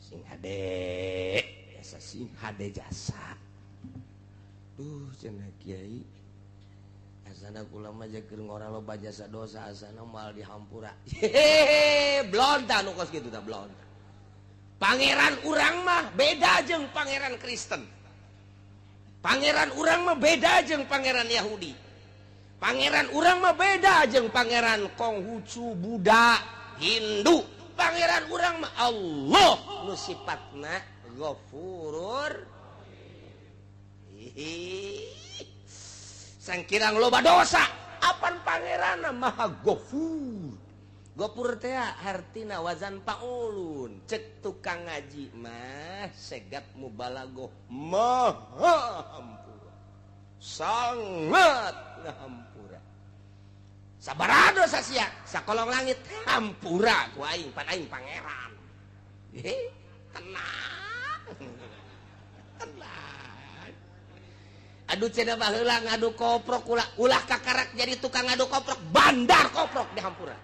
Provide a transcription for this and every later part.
sing hade biasa sing hade jasa cenah kiai asana kula mah keur ngora loba jasa dosa asana moal dihampura blonta nu kos kitu tah blonta pangeran urang mah beda jeung pangeran Kristen pangeran urang mah beda jeung pangeran Yahudi pangeran urang mah beda jeung pangeran Konghucu Buddha Hindu pangeran urang mah Allah nu sifatna Ghafurur sangkirang loba dosa apan pangeranna maha Ghafur Ghafur teh hartina wazan paulun cek tukang ngaji mah segat mubalaghah maha hampura sangat ngahampura sabaraha dosa sia sakolong langit hampura ku aing pan aing pangeran tenang tenang aduh cenah baheula ngadu koprok ulah kakarak jadi tukang ngadu koprok bandar koprok di hampura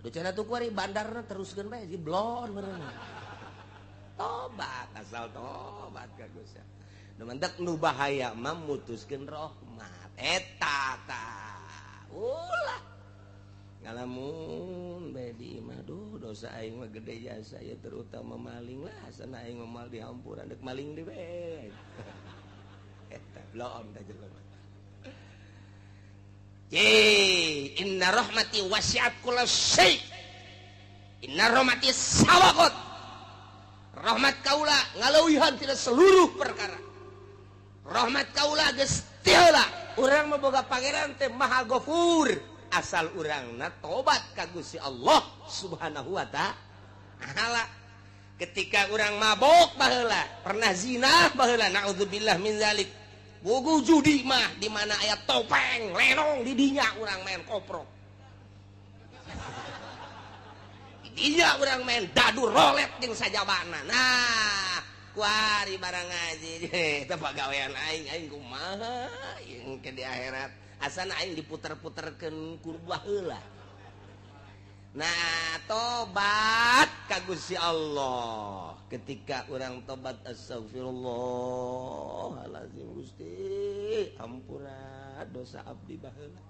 aduh cenah tuh kuari bandarna teruskeun bae si blon meureun tobat asal tobat ka Gusti nu mentek nu bahaya mah mutuskeun rahmat eta tah ulah ngalamun bae di imah duh dosa aing mah gede jasa ya terutama maling lah sana aing mal dihampura deuk maling deui bae eta blon da jelema inna rahmati wasi'at kullasyai inna rahmati sabaqat rahmat kaula ngaleuwihan tina seluruh perkara rahmat kaula geus teu heula urang mah boga pangeran teh maha Ghafur asal urangna tobat ka Gusti Allah Subhanahu wa ta'ala ketika urang mabok baheula pernah zina baheula naudzubillah min zalik bogo judi mah di mana aya topeng lenong di dinya urang main koprok di dinya urang main dadu rolet jeung sajabana nah kuari barang ngaji teh pagawean aing kumaha yang ke di akhirat asana aing diputer-puterkeun ku baheula nah tobat ka Gusti Allah ketika urang tobat astagfirullahalazim Gusti ampura dosa abdi baheula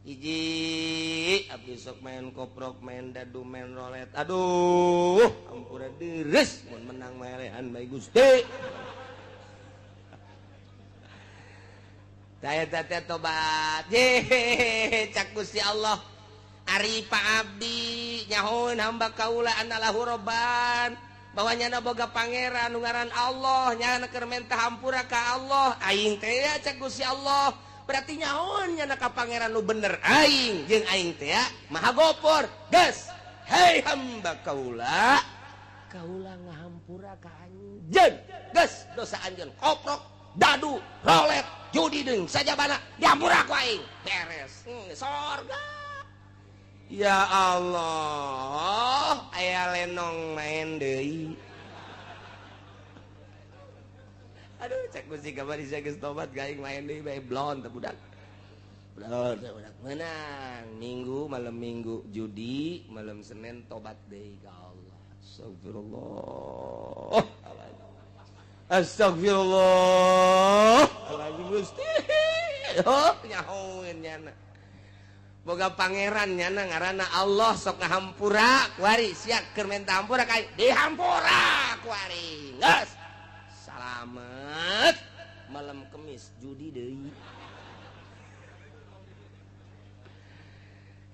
hiji abdi sok main koprok main dadu main rolet aduh ampura deres mun menang melehan bae Gusti saya teh tobat cak Gusti Allah ari pa abdi nyahoun hamba kaula anallahu robban bahwa nyana boga pangeran nu ngaran Allah nyana keur mentah hampura ka Allah aing teh cak Gusti Allah berarti nyahoun nyana ka pangeran nu bener aing jeung aing teh maha Ghafur geus hei hamba kaula ngahampura ka anjeun geus dosa anjeun koprok dadu rolet judi deung sajabana dihampura ku aing beres sorga ya Allah aya lenong main deui aduh cek Gusti kabar bisa geus tobat ka aing main deui bae blon teh budak menang minggu malam minggu judi malam Senin tobat deui ka Allah astagfirullah astagfirullah Gusti nyahoeun nyana boga pangeran nyana ngaranna Allah sok ngahampura kuari sia keur menta hampura ka dihampura kuari geus salamet malam Kemis judi deui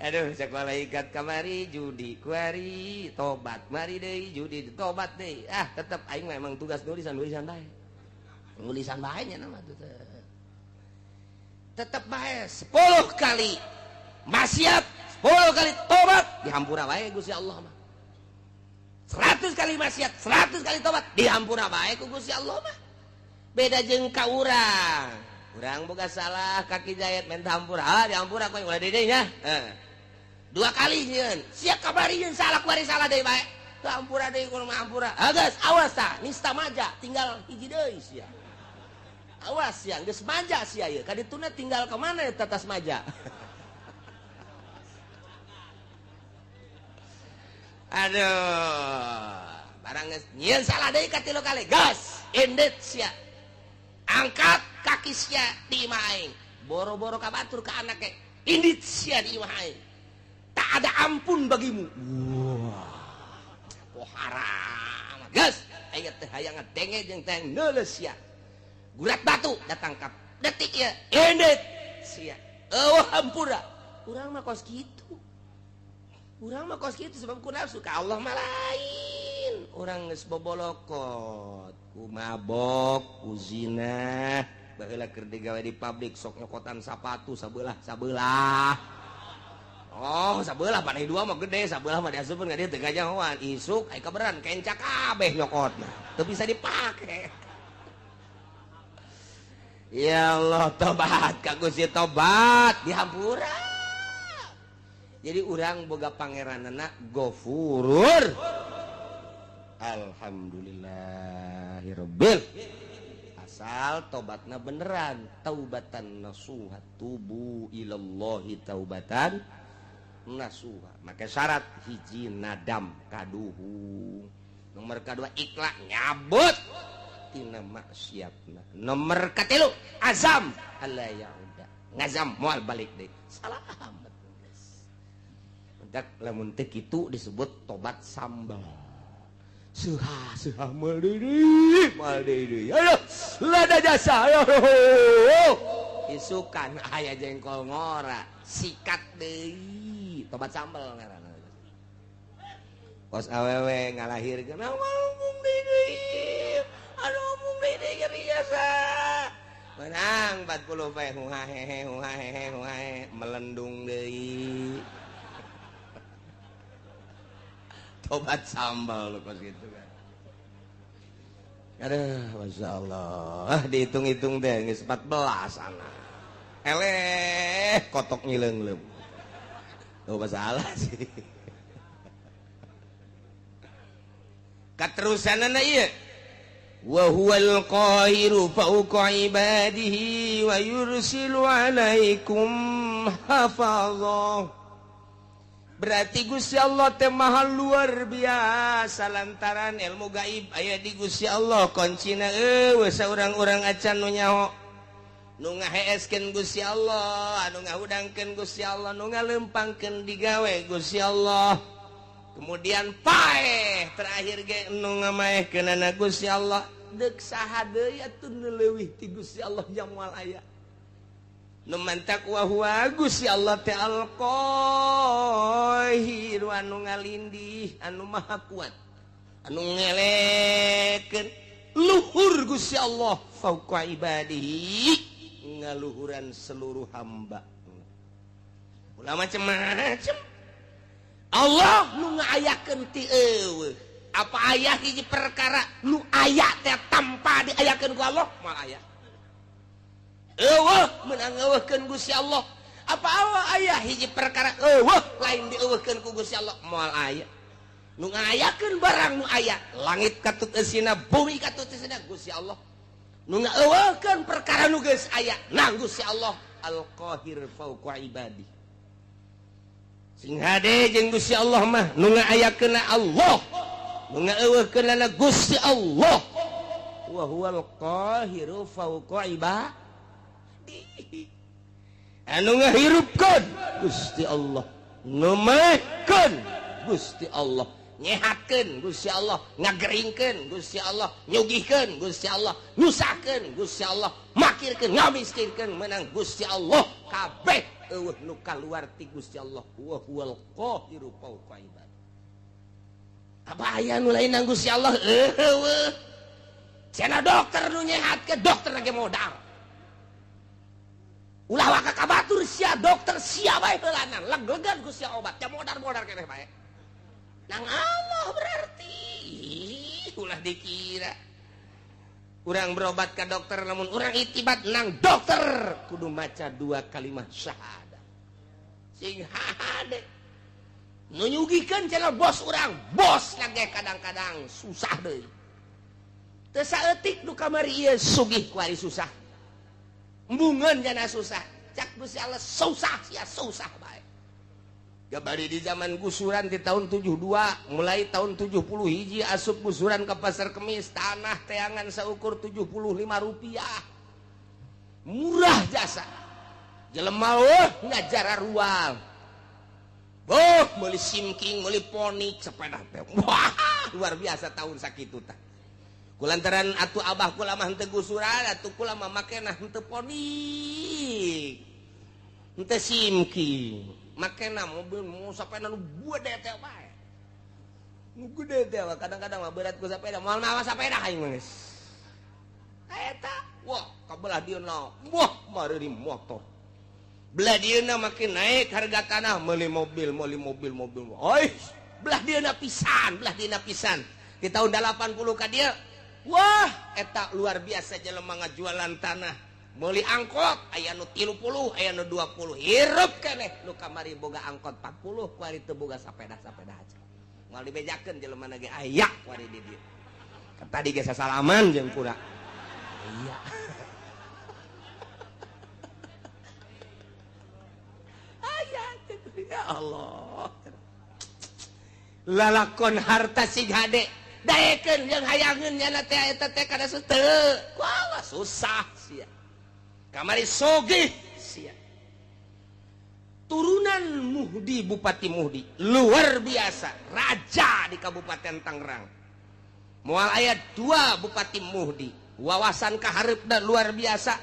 aduh cek malaikat kamari judi kuari tobat mari deui judi tobat deui tetep aing memang tugas nulisan bae nulisan bae nya nama tuh tetep bae 10 kali maksiat 10 kali tobat dihampura bae Gusti Allah mah 100 kali maksiat 100 kali tobat dihampura bae ku Gusti Allah mah beda jeung ka urang boga salah kaki jayet minta hampura dihampura ku ulah deui nya 2 kali nyeun sia kabarieun salah kuari salah deui bae hampura deui kudu hampura geus awas tah nista maja tinggal hiji deui sia awas sia geus maja sia ieu kadituna tinggal ka mana tetas maja Aduh, barang nyian salah deui ka 3 kali. Gas, indet sia. Angkat kaki sia di imah aing. Boro-boro ka batur ka anak ke. Indit sia di imah aing. Tak ada ampun bagimu. Wah. Pohara. Gas, aya teh hayang ngadenge jeung teh neuleus sia. Gurat batu datang ka detik ya. Indet sia. Eueuh hampura. Urang mah kos kitu. Urang mah kos kitu sebab ku nafsu ka Allah mah lain. Urang geus bobolokot, ku mabok, ku zina, baheula keur digawe di pabrik sok nyokotan sapatu sabelah. Oh, sabelah panai dua mah gede, sabelah mah diasupkeun ka dieu teu gajahoan. Isuk aya kaberan kencak kabeh nyokotna. Teu bisa dipake. Ya Allah, tobat ka Gusti, tobat dihampura. Jadi urang boga pangeranana Ghafurur. Alhamdulillahirabbil. Asal tobatna beneran, taubatan nasuha, tubu ilallahi taubatan nasuha. Maka syarat hiji nadam kaduhu. Nomor kedua ikhlas nyabut tina maksiatna. Nomor katilu azam alla yauda. Ngazam moal balik deui. Salamet. Dak lamun teh kitu disebut tobat sambal. Suha mal deui. Ayo, lada jasa. Ayo. Isukan aya jengkol ngora, sikat deui. Tobat sambal ngaranna. Pos awewe ngalahirkeun ngomong deui. Anu ngomong deui geuning jasa. Menang 40 pe huhahe melendung deui. Tobat sambal lu pas gitu kan. Aduh, Masya Allah. Dihitung-hitung deh, geus 14 anak. Eleh, kotok ngileungleup. Tuh masalah sih. Katerusanana ieu. Wa huwal qahiru fawqa ibadihi wa yursilu 'alaikum hafazah. Berarti Gusti Allah teh maha luar biasa lantaran ilmu gaib aya di Gusti Allah kuncina eueuh saurang-urang acan nu nyaho nu ngaheeskeun Gusti Allah anu ngahudangkeun Gusti Allah nu ngalempangkeun digawe Gusti Allah kemudian paeh terakhir ge nu ngamaehkeunana Gusti Allah deuk saha deui atuh nu leuwih ti Gusti Allah yang moal aya nu mantak wa huwa Gusti Allah teh al-qahir anu ngalindih anu maha kuat anu ngelekeun luhur Gusti Allah fauqa ibadihi ngaluhuran seluruh hamba ulah macam-macam Allah nu ngaayakeun ti eueuh apa aya hiji perkara nu aya teh tanpa diayakeun ku Allah moal aya eueuh menang eueuhkeun Gusti Allah apa aya hiji perkara eueuh lain dieueuhkeun ku Gusti Allah moal aya nu ngayakeun barang nu aya langit katut eusina bumi katut eusina Gusti Allah nu ngaeueuhkeun perkara nu geus aya nang Gusti Allah al-qahir fauqa ibadi sing hade jeung Gusti Allah mah nu ngaayakeunna Allah nu ngaeueuhkeunna Gusti Allah wa huwal qahiru fauqa ibadi anu ngahirupkeun Gusti Allah nu maehkeun Gusti Allah nyehatkeun Gusti Allah ngageringkeun Gusti Allah nyugihkeun Gusti Allah nyusahkeun Gusti Allah makirkeun ngamiskinkeun menang Gusti Allah kabeh eueuh nu kaluar ti Gusti Allah wa huwal qahiru fauqa ibad apa aya nu lain nang Gusti Allah eueuh cenah dokter nu nyehatkeun dokter lagi modal ulah waka kabatur sia dokter sia bae heulanan leglegan Gusti obat teh modar-modar keneh bae nang Allah berarti ulah dikira urang berobat ka dokter namun urang itibat nang dokter kudu maca 2 kalimat syahadat sing hade nu nyugikeun cenah bos urang bos lage kadang-kadang susah deui teu saeutik nu kamari ieu sugih ku ari susah embungeun jana susah cak Gusti Allah susah sia susah bae Gabari di zaman gusuran di tahun 72 mulai tahun 70 hiji asup gusuran ke Pasar Kemis tanah teangan seukur 75 rupiah murah jasa jelema ngajar ruang meuli simking meuli ponik sepeda teh wah luar biasa tahun sakitu tah kulantaran atuh abah kula mah henteu gusuran atuh kula mah makena henteu ponik henteu simking makena mobil mau sepeda nu gede teh bae. Nu gede teh kadang-kadang mah berat ku sepeda, moal mawa sepeda aing geus. Eta, wah kabelah dieuna, wah mari motor. Belah dieuna makin naik harga tanah meuli mobil. Oi, belah dieuna pisan. Di tahun 80 ka dieu, wah eta luar biasa jelema ngajualan tanah. Meuli angkot aya nu 30 aya nu 20 hirup keneh nu kamari boga angkot 40 kuari teu boga sapeda aja moal dibejakeun jelema ge aya kuari di dieu tadi ge sasalaman jeung kura iya aya ya Allah lalakon harta si gade daekeun jeung hayangeun nya teh eta teh kada teu kuawa susah sia kamari sogih sia turunan Muhdi Bupati Muhdi luar biasa raja di Kabupaten Tangerang moal aya 2 Bupati Muhdi wawasan kahareupna luar biasa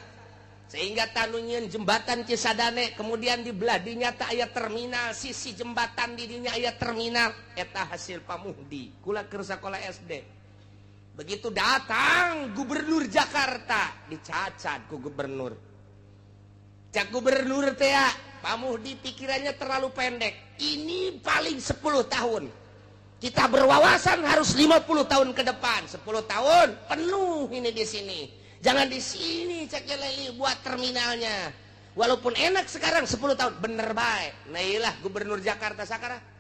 sehingga tanunyeun jembatan Cisadane kemudian di belah dinya teh aya terminal sisi jembatan di dinya aya terminal eta hasil pamuhdi kula keur sakola SD. Begitu datang gubernur Jakarta dicacat ku gubernur. Cak gubernur teh Pak Muhdi pikirannya terlalu pendek. Ini paling 10 tahun. Kita berwawasan harus 50 tahun ke depan. 10 tahun penuh ini di sini. Jangan di sini Cak Leli buat terminalnya. Walaupun enak sekarang 10 tahun bener baik. Nah iyalah gubernur Jakarta sakara.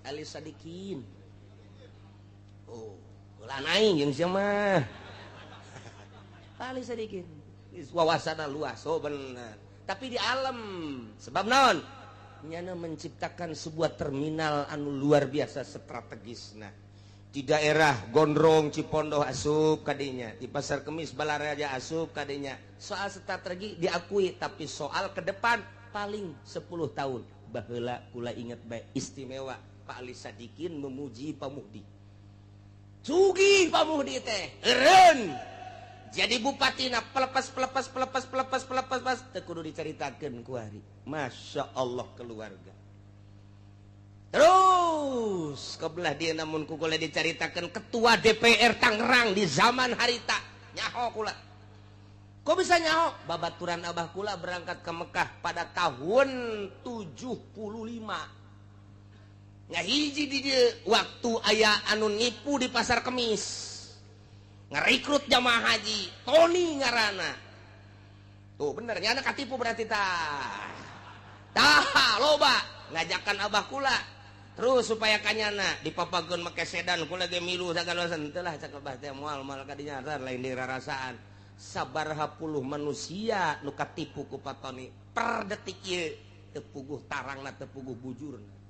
Ali Sadikin. Oh, ulah naik yang siapa? Ali Sadikin. Wawasanna luas, oh benar. Tapi di alam, sebab naon? Nyana menciptakan sebuah terminal anu luar biasa strategis. Nah, di daerah Gondrong, Cipondoh asup kadinya, di Pasar Kemis, Balaraja asup kadinya. Soal strategi diakui, tapi soal ke depan paling 10 tahun. Baheula kula inget bae istimewa. Pak Ali Sadikin memuji Pak Muhdi. Sugih Pak Muhdi teh, eureun. Jadi bupatina pelepas teu kudu dicaritakeun ku ari. Masya Allah keluarga. Terus kebelah dia namun ku kula dicaritakeun ketua DPR Tangerang di zaman harita. Nyaho kula. Kok bisa nyaho? Babaturan abah kula berangkat ke Mekah pada tahun 75. Ngahiji di dia waktu ayah anu nipu di Pasar Kemis ngerekrut jamaah haji Tony ngarana tuh bener nyana katipu berarti tah loba ngajakan abah kula terus supaya kanyana dipapageun make sedan kula ge milu sagala teu lah cak abah teh moal kadinya lain dirarasaan sabaraha puluh manusia nu katipu ku Pak Tony per detik ieu teu puguh tarangna teu puguh bujurna.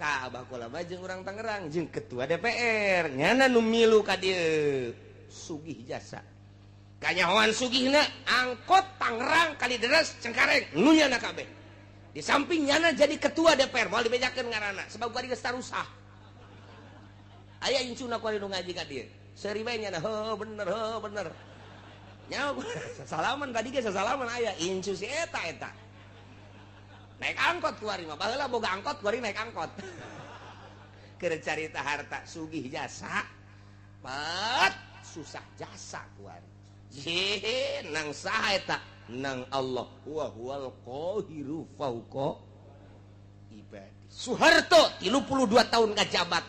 Abah kula mah jeung urang Tangerang jeung ketua DPR nyana nu milu ka dieu sugih jasa kanyahoan sugihna angkot Tangerang Kalideres Cengkareng nu nyana kabeh di samping nyana jadi ketua DPR moal dibejakeun ngaranna sebab gua geus tarusah aya incuna ku nu ngaji ka dieu seuri bae nyana heuh bener nya sasalaman tadi ge sasalaman aya incu si eta naik angkot kuari mah baheula boga angkot kuari naik angkot keur carita harta sugih jasa pat susah jasa kuari nang saha eta nang Allah wa huwal qahiru fauqa ibadi Soeharto 32 tahun ngajabat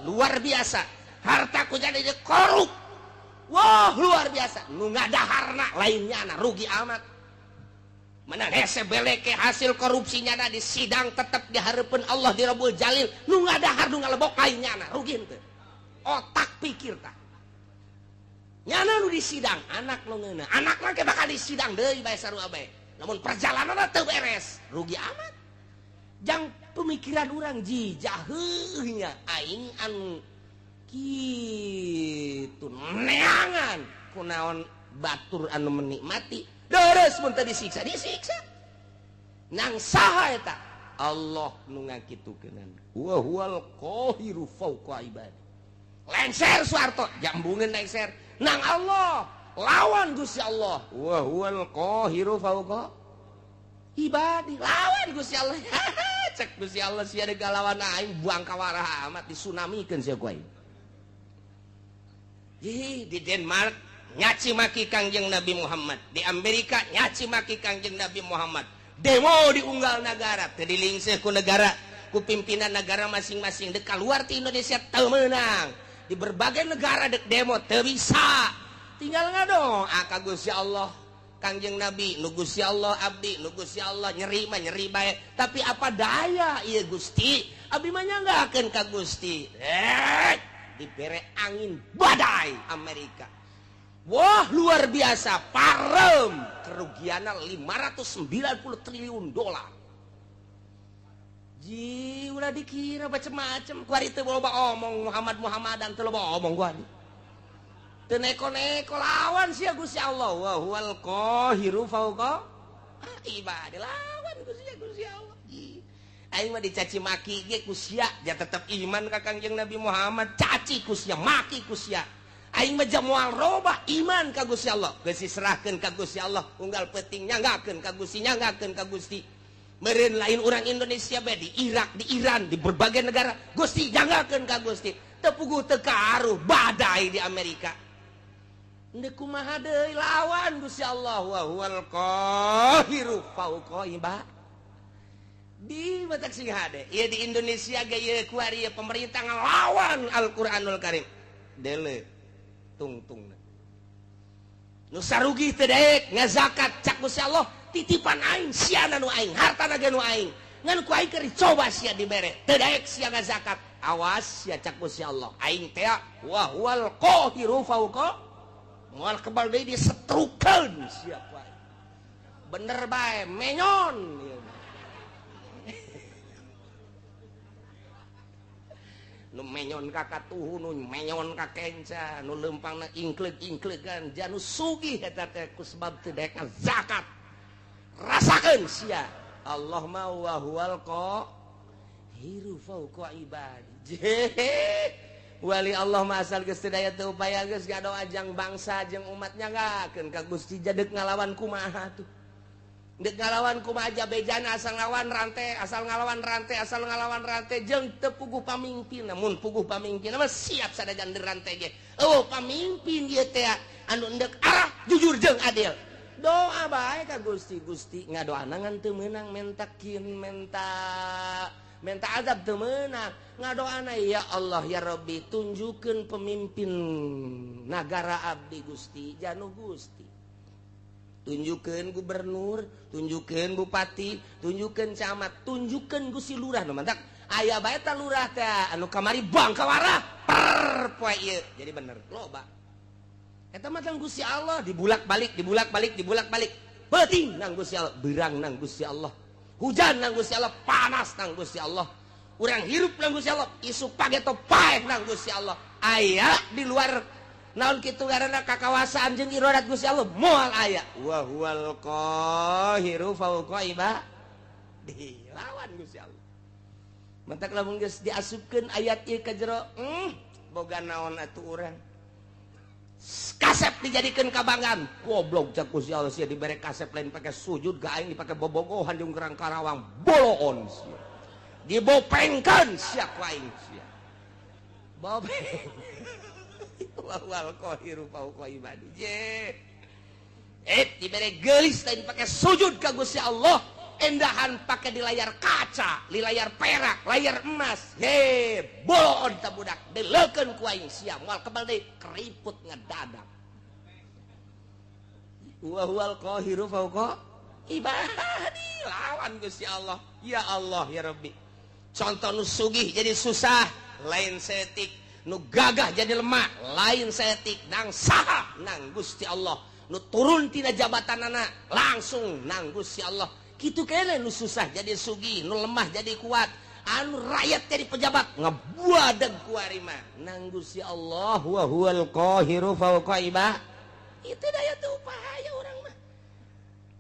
luar biasa harta ku jadi korup wah luar biasa nu ngadaharna lainnya rugi amat mana hese beleke hasil korupsinya di sidang tetap dihareupeun Allah di Rabbul Jalil nu ngadahar nu ngalebok lainnya rugi teu otak pikir tah nyana nu di sidang anak lo ngeuna anak lagi bakal di sidang deui bae sarua bae namun perjalanan teu beres rugi amat jang pemikiran orang jijaheunya aing anu kitu neangan kunaon batur anu menikmati deres mun teu disiksa nang saha eta Allah nu ngakitukeun wa huwal qahiru fawqa ibadi lengser Suarto jambungeun lengser nang Allah lawan Gusti Allah wa huwal qahiru fawqa ibadi lawan Gusti Allah cek Gusti Allah sia ada galawan aing buang kawaraha amat disunamikeun sia ku aing di Denmark nyaci maki Kangjeng Nabi Muhammad di Amerika nyaci maki Kangjeng Nabi Muhammad demo di unggal negara teu dilingseuh ku negara ku pimpinan negara masing-masing dek keluar ti Indonesia teu meunang di berbagai negara dek demo teu bisa tinggal ngadoa ka Gusti Allah Kangjeng Nabi nu Gusti Allah abdi nu Gusti Allah nyeri mah nyeri bae tapi apa daya ieu Gusti abdi mah nyanggakeun ka Gusti dibere angin badai Amerika wah luar biasa parem kerugianna 590 triliun dolar ji ulah dikira macam-macam ku ari teu loba omong Muhammadan teu loba omong gua teu neko-neko lawan sia Gusti Allah wa huwal qahiru fawqa ibadi lawan Gusti Allah aing mah dicaci maki ge ku sia ja tetep iman ka Kangjeng Nabi Muhammad caci ku sia maki ku sia aing mah moal robah iman ka Gusti Allah geus diserahkeun ka Gusti Allah unggal peuting nyanggakeun ka Gusti meureun lain urang Indonesia bae di Irak di Iran di berbagai negara Gusti nyanggakeun ka Gusti teu puguh teu karuh badai di Amerika ndek kumaha deui lawan Gusti Allah wa huwal qahiru fawqa ibadi di batak sing hade ieu di Indonesia ge ieu ku ari pemerintah ngalawan Al-Qur'anul Karim dele tungtung nu sarugi teu daek ngazakat cak Gusti Allah titipan aing siana nu aing hartana ge nu aing ngan ku aing keur coba sia dibere teu daek sia ngazakat awas sia cak Gusti Allah aing teh wa huwal qahiru fawqa moal kebal deui disetrukeun sia ku aing bener bae menyon nu menyon ka katuhu nu menyon ka kenca nu leumpangna ingkleug-ingkleugan janu sugih eta teh ku sebab teu daek zakat rasakeun sia Allah ma wa huwal qahiru fawqa ibadi wali Allah ma asal geus teu daya teu upaya geus gado ajang bangsa jeung umat nyanggakeun ka Gusti jadeg ngalawan kumaha tuh dek ngalawan kumaha aja bejana asal ngalawan rantai jeung teu puguh pamimpin mun puguh pamimpin mah siap sadajan di rantai ge pamimpin ieu teh anu endek arah jujur jeung adil doa bae ka Gusti ngadoana ngan teu meunang menta azab teu meunang ngadoana ya Allah ya Rabbi tunjukkeun pemimpin nagara abdi Gusti janu Gusti tunjukkeun gubernur, tunjukkeun bupati, tunjukkeun camat, tunjukkeun Gusti lurah nu mantak aya bae ta lurah teh anu kamari bang kawarah per poe ieu jadi bener loba eta mah tang Gusti Allah dibulak-balik peuting nang Gusti Allah beurang nang Gusti Allah hujan nang Gusti Allah panas nang Gusti Allah urang hirup nang Gusti Allah isu pageto paeh nang Gusti Allah aya di luar naon kitu ngaranna kakawasaan jeung iradat Gusti Allah moal aya wa huwal qahiru fawqa ibadi lawan Gusti Allah mentak lamun geus diasupkeun ayat ieu ka jero boga naon atuh urang kasep dijadikeun kabanggan goblok cak Gusti Allah sia dibere kasep lain pake sujud ka aing dipake bobogohan jeung Gerang Karawang boloon sia dibopengkeun sia ku aing sia bopeng wal qahiru fawqa ibadi dibere geulis lain pake sujud ka Gusti Allah endahan pake di layar kaca di layar perak layar emas boloon ta budak deleukeun ku aing sia moal kebal deui keriput ngedadak wa huwal qahiru fawqa ibadi lawan Gusti Allah ya Rabbi contoh nu sugih jadi susah lain setik nu gagah jadi lemah lain setik nang saha nang Gusti Allah nu turun tina jabatan anak langsung nang Gusti Allah kitu kene nu susah jadi sugi nu lemah jadi kuat anu rakyat jadi pejabat ngabuadeg ku ari mah nang Gusti Allah wa huwal qahiru fawqa ibad itu daya teu upaya urang mah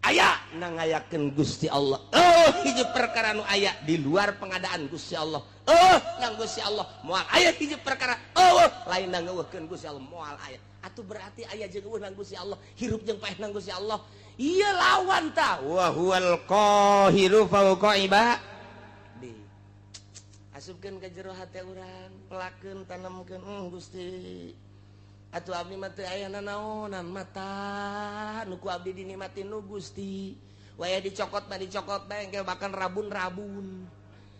aya nang ngayakeun Gusti Allah hiji perkara nu aya di luar pengadaan Gusti Allah nang Gusti Allah moal aya hiji perkara lain nang ngeukeun Gusti Allah moal aya atuh berarti aya jeung eueuh nang Gusti Allah hirup jeung paeh nang Gusti Allah ieu lawan tah wa huwal qahiru fawqa ibad asupkeun ka jero hate urang pelakeun tanamkeun Gusti atuh abdi mah teu aya nanaonan mata nu ku abdi dinikmatin nu Gusti waya dicokot mah dicokot bae engke bahkan rabun-rabun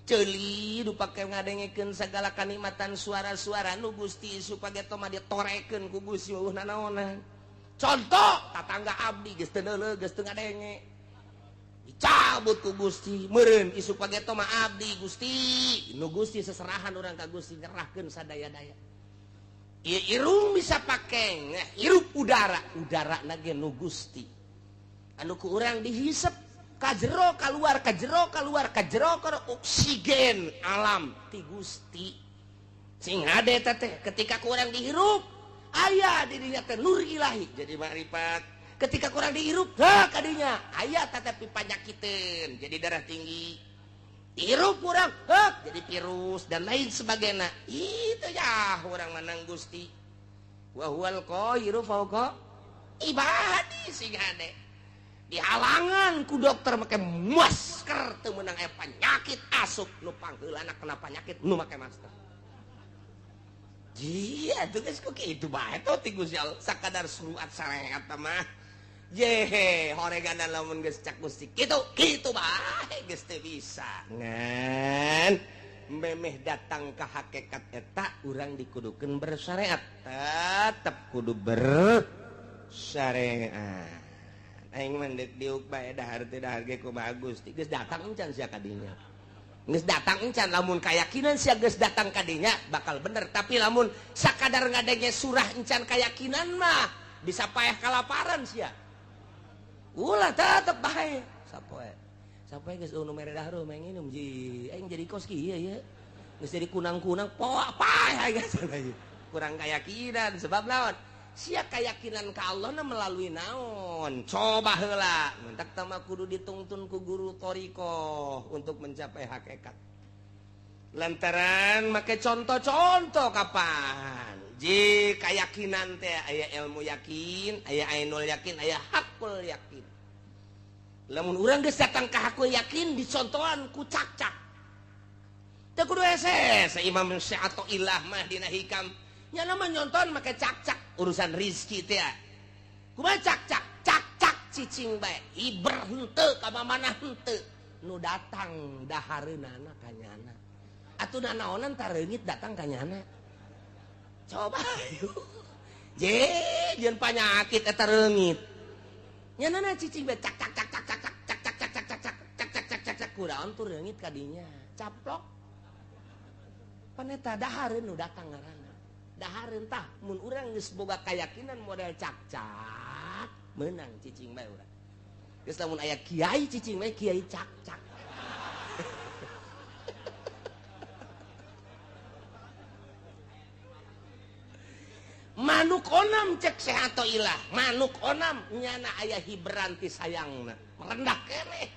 ceuli nu pake ngadengekeun sagala kanikmatan suara-suara nu Gusti supageto mah ditorekeun ku Gusti eueuh nanaonan contoh tatangga abdi geus teu neuleug geus teu ngadenge dicabut ku Gusti meureun isu pageto mah abdi Gusti nu Gusti seserahan urang ka Gusti nyerahkeun sadaya-daya irung bisa pakai hirup udara nage nu Gusti anu ku urang dihisep kajero keluar kajero oksigen alam ti Gusti sing hade teh ketika ku urang dihirup aya di dinya teh nur ilahi jadi makrifat ketika kurang dihirup kadinya aya tetapi panyakiteun jadi darah tinggi hirup kurang jadi virus dan lain sebagainya itu ya orang menang Gusti wa huwal qahiru fawqa ibadi sing hade dihalangan ku dokter make masker teu meunang aya penyakit asup nu pangheulana kena penyakit nu make masker jieu atuh geus ku kitu bae to ti Gusti Allah sakadar suruat sareat mah yehe horeganan lamun geus cak Gusti kitu bae geus teu bisa ngan memeh datang ka hakikat eta urang dikudukeun bersyariat tetep kudu bersyariat aing mah diuk bae dahar teh dahar ge kumaha Gusti geus datang encan sia ka dinya geus datang encan lamun kayakinan sia geus datang ka dinya bakal bener tapi lamun sakadar ngadenge surah encan kayakinan mah bisa payah kalaparan sia ulah tetep bae sapoe geus nu mere dahar mah nginum ji aing jadi kos kieu ya geus jadi kunang-kunang poa pae geus kurang keyakinan sebab naon sia keyakinan ka Allah na melalui naon coba heula mentak teh mah kudu ditungtun ku guru thariqah untuk mencapai hakikat lantaran make contoh-contoh kapan ji keyakinan teh aya ilmu yakin aya ainul yakin aya hakul yakin lamun urang geus datang ka hakul yakin dicontohan ku cak-cak teu kudu hese Imam Syafi'i mah dina hikam nya mah nyonton make cak-cak urusan rezeki teh kumaha cak-cak cicing bae iber henteu ka mamana henteu nu datang dahareunana ka nyana atuh nanaonan tareungit datang ka nyana coba jeung panyakit eta reungit nyanana cicing bae cak kunaon tuh reungit ka dinya caplok pan eta dahareun nu datang ngaranna dahareun tah mun urang geus boga kayakinan model cak meunang cicing bae urang geus lamun aya kiai cicing bae kiai cak manuk onam cek sehato ilah manuk onam nyana aya hibran ti sayangna merendah keneh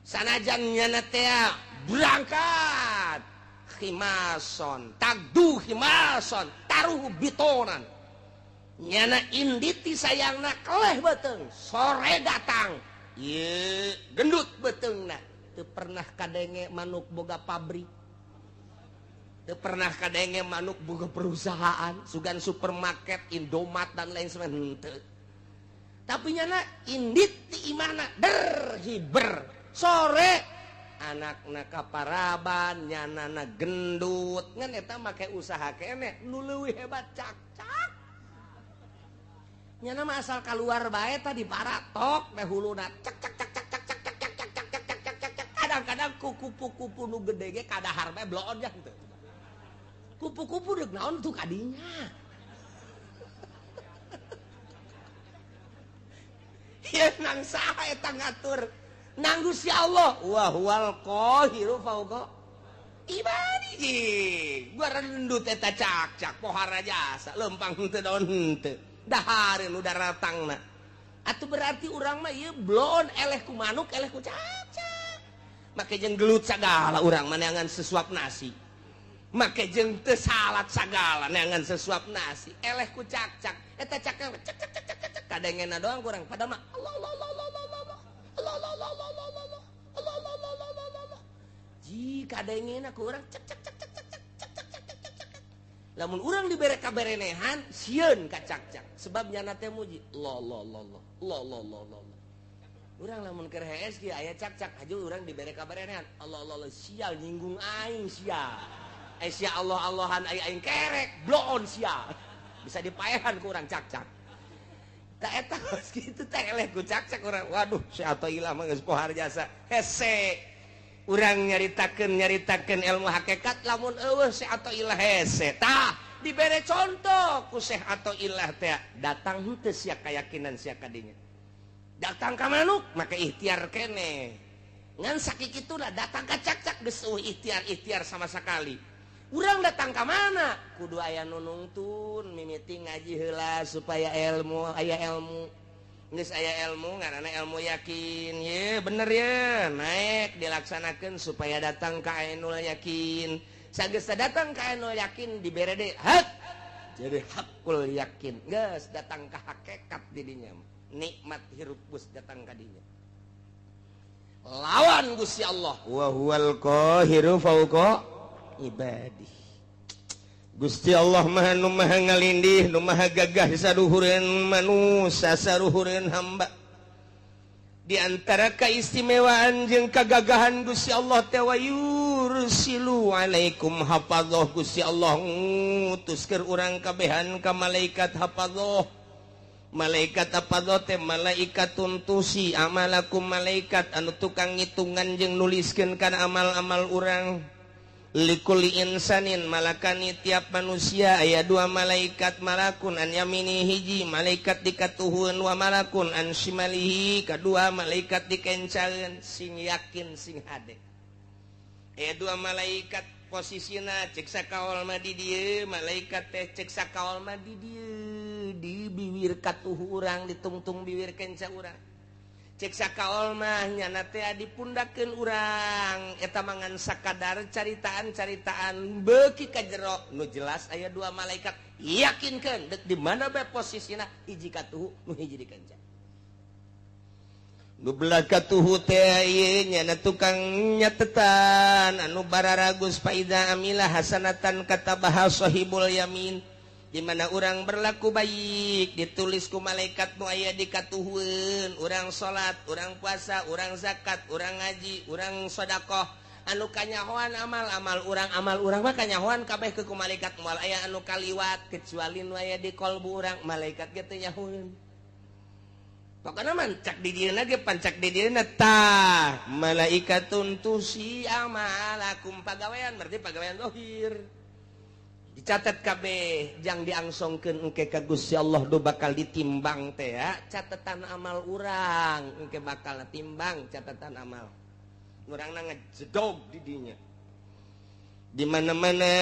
sanajan nyana teh berangkat khimason tagdu khimason taruh bitonan nyana indit ti sayangna keleh beteung sore datang ieu gendut beteungna teu pernah kadenge manuk boga pabrik teu pernah kadenge manuk boga perusahaan sugan supermarket Indomaret dan lain sebagainya henteu tapi nyana indit ti imahna berhiber sore anakna kaparaban nyanana gendut ngan eta make usaha keneh nu leuwih hebat cak nyana mah asal kaluar bae tah diparatok teh huluna cak kadang-kadang kupu-kupu nu gede ge kadahar bae bloon henteu kupu-kupu deuk naon tuh kadinya nang saha eta ngatur nang Gusti Allah wa huwal qahiru fauqa ibadihi gua rendut eta cak-cak pohara jasa lempang teu daun teu dahareun nu daratangna atuh berarti urang mah ieu blon eleh ku manuk eleh ku cak-cak make jeung gelut sagala urang mah neangan sesuap nasi make jeung teu salat sagala neangan sesuap nasi eleh ku cak-cak eta cak cak cak cak cak kadengena doang kurang padahal mah Allah Allah Allah Allah Allah Allah Allah Allah Allah Allah Allah Allah Allah Allah Allah jika kadengena ku urang cak cak cak cak cak cak cak cak cak lamun urang dibere kaberenehan sieun ka cak-cak sebab nyana teh muji Allah Allah Allah Allah Allah Allah Allah urang lamun keur hees kieu aya cak-cak aja urang dibere kaberenehan Allah Allah Allah sial nyinggung aing sial sia Allah Allahan aing kerek bloon sia bisa dipaehan ku urang cak-cak tak eta kitu teh eleh ku cak-cak urang waduh si atoh ilah mah geus pohar jasa hese urang nyaritakeun ilmu hakikat lamun eueuh si atoh ilah hese tah dibere contoh ku Syekh Athaillah teh datang henteu sia kayakinan sia kadinya datang ka manuk maka ikhtiar keneh ngan sakikituna datang ka cak-cak geus ikhtiar sama sekali. Urang datang ke mana? Kudu aya nu nungtun, mimiti ngaji heula supaya ilmu, aya ilmu. Geus aya ilmu, ngaranna ilmu yakin. Ye, bener ya, naik dilaksanakeun supaya datang ka ainul yakin. Sageus datang ka ainul yakin dibere deui hak. Jadi hakul yakin. Geus datang ka hakikat di dinya. Nikmat hirup geus datang ka dinya. Lawan Gusti Allah. Wa huwal qahiru fauqa ibadi. Gusti Allah maha nu maha ngalindih nu maha gagah saluhureun manusia saluhureun hamba. Di antara keistimewaan jeung kagagahan Gusti Allah teh wa yursilu alaikum hafadzah. Gusti Allah ngutuskeun urang kabehan ka malaikat hafadzah. Malaikat hafadzah teh malaikatun tusi amalakum malaikat anu tukang ngitungan jeung nuliskeun kana amal-amal urang. Likulli insanin malakani tiap manusia aya dua malaikat malakun an yamini hiji malaikat dikatuhun wa malakun an shimalihi kadua malaikat dikencaeun sing yakin sing hade aya dua malaikat posisina cek sakaol mah di dieu malaikat teh cek sakaol mah di dieu di bibir katuh urang ditungtung bibir kenca urang cek sakaol mah nyana teh dipundakeun urang eta mangan sakadar caritaan-caritaan beuki ka jero nu jelas aya dua malaikat yakinkeun deuk di mana bae posisina hiji katuhu nu hiji di kenca nu belah katuhu teh ieu nyana tukang nyatetan anu bararagus faida amilah hasanatan katabaha sahibul yamin di mana orang berlaku baik ditulis ku malaikat nu aya di katuhun urang salat urang puasa urang zakat urang ngaji urang sedekah anu kanyahoan amal urang mah kanyahoan kabeh ke ku malaikat moal aya anu kaliwat kecuali nu aya di qalbu urang malaikat ge teu nyahoeun pokona mancak di dieuna ge pancak di dieuna tah malaikatun tusi amalakum pagawean berarti pagawean zahir dicatat kabeh jang diangsongkeun engke ka Gusti Allah do bakal ditimbang teh ya catatan amal urang engke bakal timbang catatan amal urangna ngajedog di dinya di mana-mana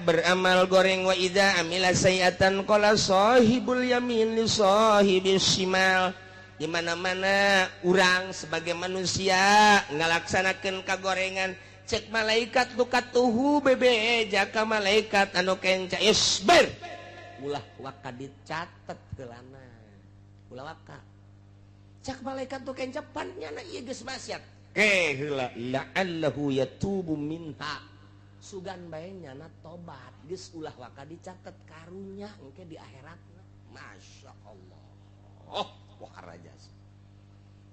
beramal goreng wa idza amila sayiatan qala sahibul yamin li sahibis shimal di mana-mana urang sebagai manusia ngalaksanakeun kagorengan cek malaikat nu katuhu bebe jaka malaikat anu kenca isbir ulah waka dicatet heulana ulah waka cek malaikat nu kenca pannyana ieu geus maksiat heula la'allahu yatubu minha sugan bae nyana tobat geus ulah waka dicatet karunya engke di akhiratna masyaallah waharajas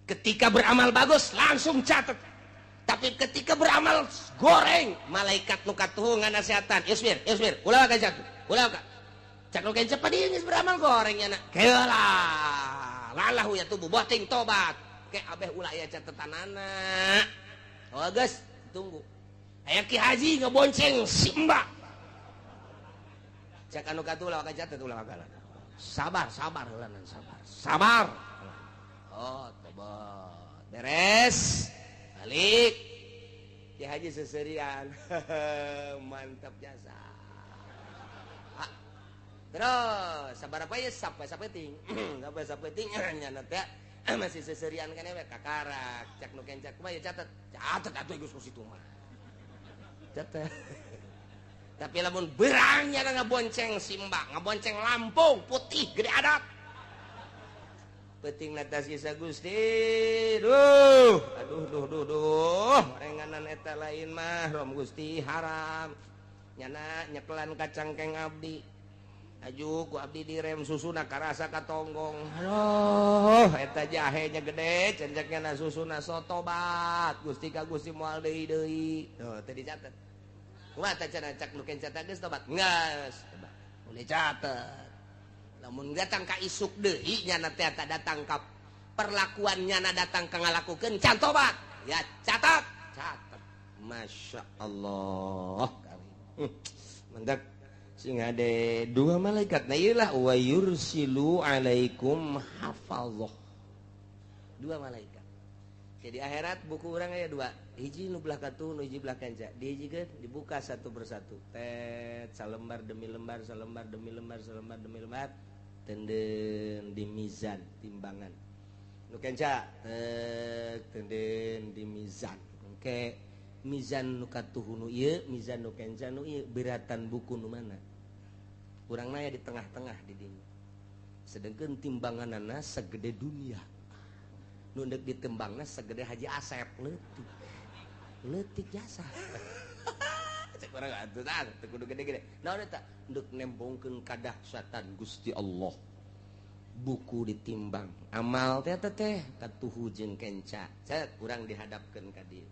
ketika beramal bagus langsung catet. Tapi ketika beramal goreng malaikat nu katuhu nganasehatan isbir ulah ka cak ulah ka cak nu kenca padi geus beramal goreng nya keula lalahu ya tubuh boting tobat ke abeh ulah aya catetanana oh geus tunggu aya ki haji ngebonceng si mbak cak anu katuhu ulah ka catet ulah ka sabar heula sabar oh tobat beres balik Ki Haji seserian mantap jasa terus sabar apa ya sampai sapeting sampai sapeting nyana teh masih seserian kan we kakarak cak nu kencak mah ya catet atuh geus ku situ mah catet tapi lamun berangnya ngabonceng Simba ngabonceng Lampung putih gede adat peting natas kisah Gusti aduh renganan eta lain mah rom Gusti haram nyana nyekelan kacang keng abdi aju ku abdi direm susuna karasa katonggong aduh eta jahenya gede cenceknya susuna sotobat Gusti ka Gusti moal deui tuh teu dicatet kumaha teh cenah cak nu kencat geus tobat geus coba boleh catet lamun datang ka isuk deui nya teh tak datang ka perlakuan nya datang ka ngalakukeun can tobat ya catat Masya Allah mantap sing ade dua malaikat na ieu lah wa yursilu alaikum hafazah dua malaikat jadi akhirat buku urang aya dua hiji nu belah katu nu hiji belah kanca dihijikeun dibuka satu persatu tet salembar demi lembar salembar demi lembar salembar demi lembar tenden di mizan timbangan nu kanca tenden di mizan engke mizan nu katuh nu ieu mizan nu kanca nu ieu beratan buku nu mana urang naya di tengah-tengah di dinya sedengkeun timbanganana segede dunia nu deuk ditembangna segede Haji Asep leutik jasa cek urang atuh tah teu kudu gede-gede naon eta deuk nembongkeun kadahsyatan Gusti Allah buku ditimbang amal teh katuhu jeung kenca cek urang dihadapkeun ka dieu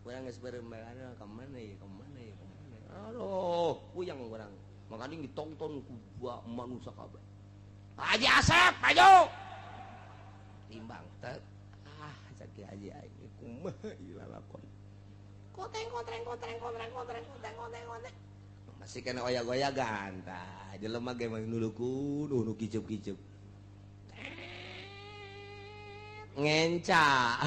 urang geus beureumbang ka mana ye aduh puyeng urang makanya ditonton ku manusia kabeh Haji Asep maju timbang teh cak Haji aing kumaha ieu lalakon koteng masih kena oyak-oyagan tah jelema ge mah nulukun nu kiceup-kiceup ngenca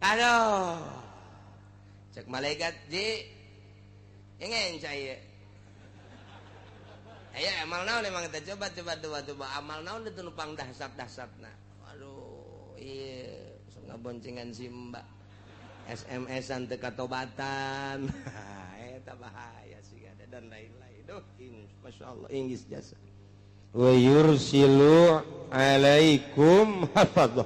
aduh cek malaikat ji ingin caya ayo amal naon emang kita coba amal naon itu numpang dahsat-dahsatna aduh iya ngaboncengan Simba SMS-an teu katobatan eta bahaya sih ada dan lain-lain duh masyaallah inggis jasa wa yursilu alaikum hafadzah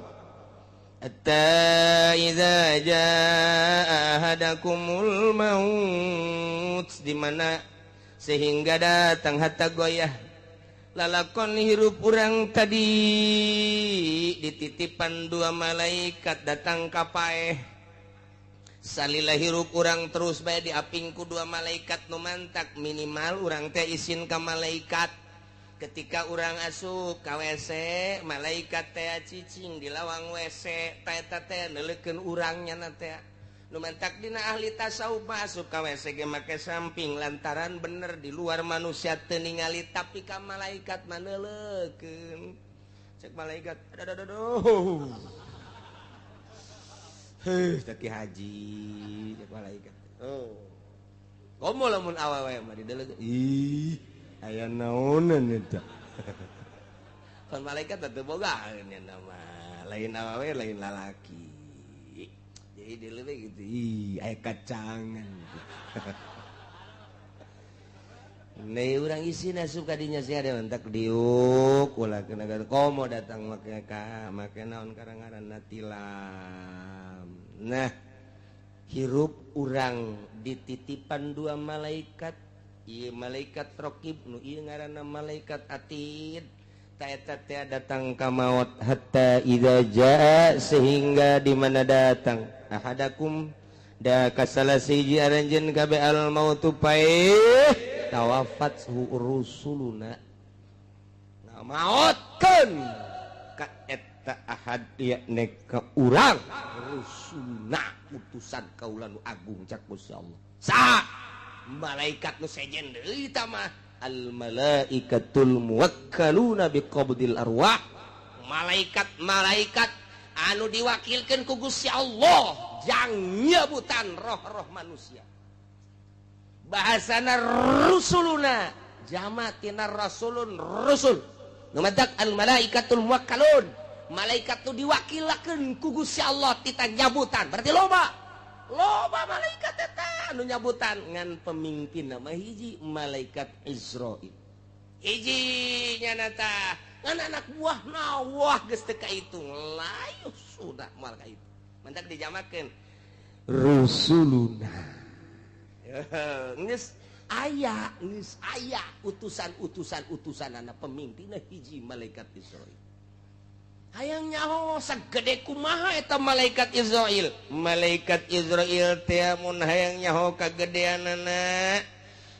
hatta idza jaa ahadakumul maut di mana sehingga datang hatta goyah lalakon hirup urang tadi dititipan dua malaikat datang ka paeh salila hirup urang terus bae diapingku dua malaikat nu mantak minimal urang teh izin ka malaikat ketika urang asup ka WC malaikat teh cicing di lawang WC eta teh neuleukeun urang nya teh nu mantak dina ahli tasawuf masuk ka WC ge make samping lantaran bener di luar manusia teu ningali tapi ka malaikat mah neuleukeun cek malaikat aduh taki haji cek malaikat oh komo lamun awewe mah dideuleukeun ih aya naonan eta kan malaikat teu boga nya nama lain awewe lain lalaki jadi dia lebih gitu ih aya kacangan nih urang isina suka dinya sih ada mentak diuk ulah kena komo datang make naon karangaranna tilam nah hirup urang dititipan dua malaikat ieu malaikat raqib nu ieu ngaranna malaikat atid ta eta teh datang ka maut hatta idza jaa sehingga di mana datang ahadakum da kasalasiji aranjeun kabeh al mautu pae tawafat rusuluna na mautkeun ka eta ahad yakni ka urang rusulna utusan kaula nu agung cak Gusti Allah sa malaikat nu sejen deui tah mah al malaikatul muwakkaluna biqabdil arwah, malaikat-malaikat anu diwakilkeun ku Gusti Allah jang nyebutan roh-roh manusia. Bahasana rusuluna jamatina rasulun rusul. Numadak al malaikatul muwakkalun, malaikat tu diwakilakeun ku Gusti Allah tita nyabutan. Berarti loba malaikat eta anu nyabutan ngan pemimpin nama hiji malaikat Israil. Hiji nyanata ngan anak buah nawah geus teu kaitung layu sudah moal ka itu. Mantak dijamakeun rusuluna. Geus aya utusan anak pemimpinna hiji malaikat Israil. Hayang nyaho sagede kumaha eta malaikat Israil. Malaikat Israil teh mun hayang nyaho kagedeanana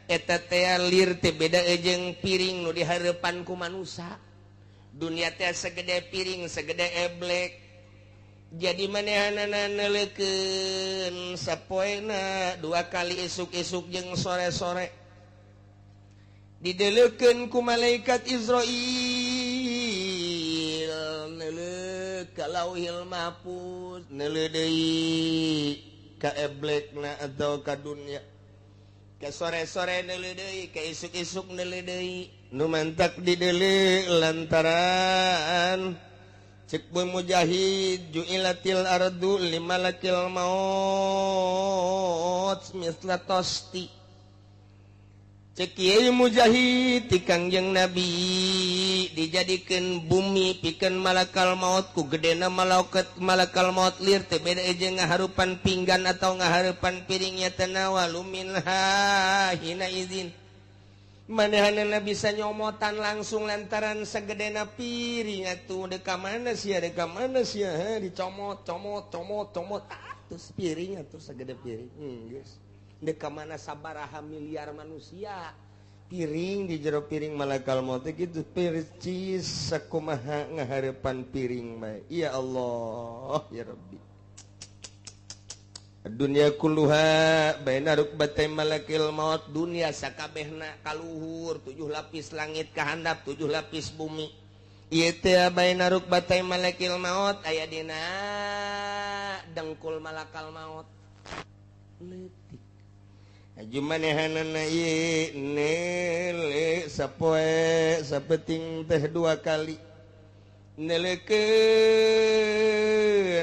eta teh lir teh beda jeung piring nu dihareupan ku manusia. Dunia teh segede piring, segede eblek. Jadi manehanana neulekeun sapoena 2 kali isuk-isuk jeung sore-sore. Dideleukeun ku malaikat Israil neuleuh ka Lauhil Mahfuz, neuleuh deui ka eblekna atau ka dunia. Ka sore-sore neuleuh deui, ka isuk-isuk neuleuh deui. Nu mantak dideuleuh lantaran cek boy mujahid ju'ilatil ardu limalakil maut misla tosti. Cek kieu mujahid ti Kangjeng Nabi dijadikeun bumi pikeun malakal maut ku gedena malakal maut lir teu beda jeung ngaharupan pinggan atau ngaharupan piringnya tanawalu minha hina izin. Manehanana bisa nyomotan langsung lantaran sagedena piring atuh deka mana sia dicomot atus piring atuh sagede piring geus deka mana sabaraha miliar manusia piring di jero piring malakal maut kitu percis sakumaha ngahareupan piring bae. Ya Allah ya Rabbi, dunia kulluha baina rukbatai malakil maut, dunia sakabehna kaluhur 7 lapis langit kahandap 7 lapis bumi. Ieu teh baina rukbatai malakil maut aya dina dengkul malakal maut leutik. Aju manehanana ieu neule sapoe sapeting teh 2 kali neleukeun